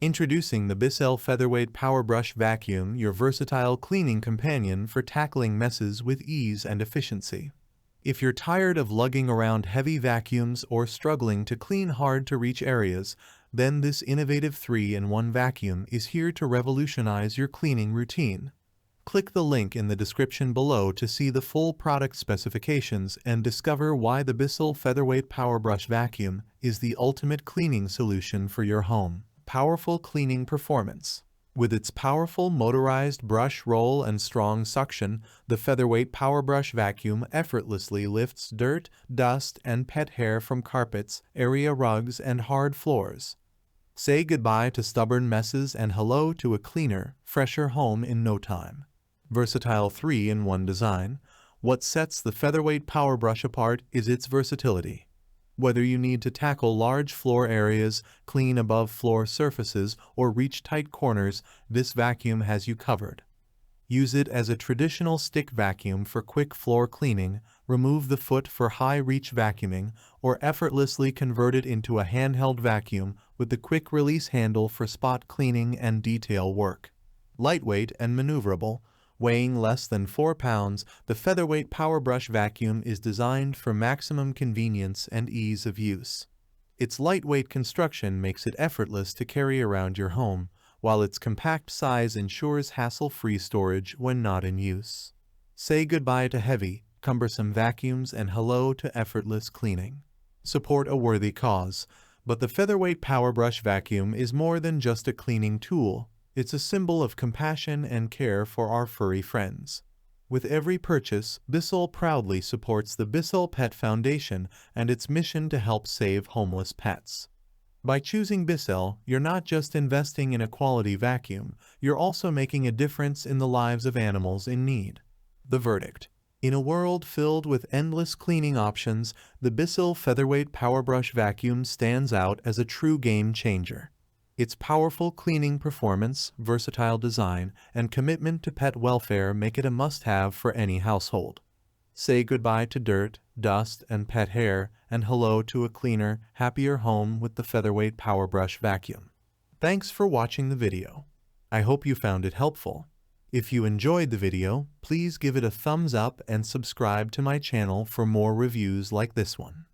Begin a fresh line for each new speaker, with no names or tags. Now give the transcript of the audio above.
Introducing the BISSELL Featherweight PowerBrush Vacuum, your versatile cleaning companion for tackling messes with ease and efficiency. If you're tired of lugging around heavy vacuums or struggling to clean hard-to-reach areas, then this innovative 3-in-1 vacuum is here to revolutionize your cleaning routine. Click the link in the description below to see the full product specifications and discover why the BISSELL Featherweight PowerBrush Vacuum is the ultimate cleaning solution for your home. Powerful cleaning performance. With its powerful motorized brush roll and strong suction, the Featherweight PowerBrush Vacuum effortlessly lifts dirt, dust, and pet hair from carpets, area rugs, and hard floors. Say goodbye to stubborn messes and hello to a cleaner, fresher home in no time. Versatile 3-in-1 design. What sets the Featherweight PowerBrush apart is its versatility. Whether you need to tackle large floor areas, clean above-floor surfaces, or reach tight corners, this vacuum has you covered. Use it as a traditional stick vacuum for quick floor cleaning, remove the foot for high-reach vacuuming, or effortlessly convert it into a handheld vacuum with the quick-release handle for spot cleaning and detail work. Lightweight and maneuverable. Weighing less than 4 pounds, the Featherweight PowerBrush Vacuum is designed for maximum convenience and ease of use. Its lightweight construction makes it effortless to carry around your home, while its compact size ensures hassle-free storage when not in use. Say goodbye to heavy, cumbersome vacuums and hello to effortless cleaning. Support a worthy cause, but the Featherweight PowerBrush Vacuum is more than just a cleaning tool. It's a symbol of compassion and care for our furry friends. With every purchase, Bissell proudly supports the Bissell Pet Foundation and its mission to help save homeless pets. By choosing Bissell, you're not just investing in a quality vacuum, you're also making a difference in the lives of animals in need. The verdict. In a world filled with endless cleaning options, the Bissell Featherweight PowerBrush Vacuum stands out as a true game changer. Its powerful cleaning performance, versatile design, and commitment to pet welfare make it a must-have for any household. Say goodbye to dirt, dust, and pet hair, and hello to a cleaner, happier home with the Featherweight PowerBrush Vacuum. Thanks for watching the video. I hope you found it helpful. If you enjoyed the video, please give it a thumbs up and subscribe to my channel for more reviews like this one.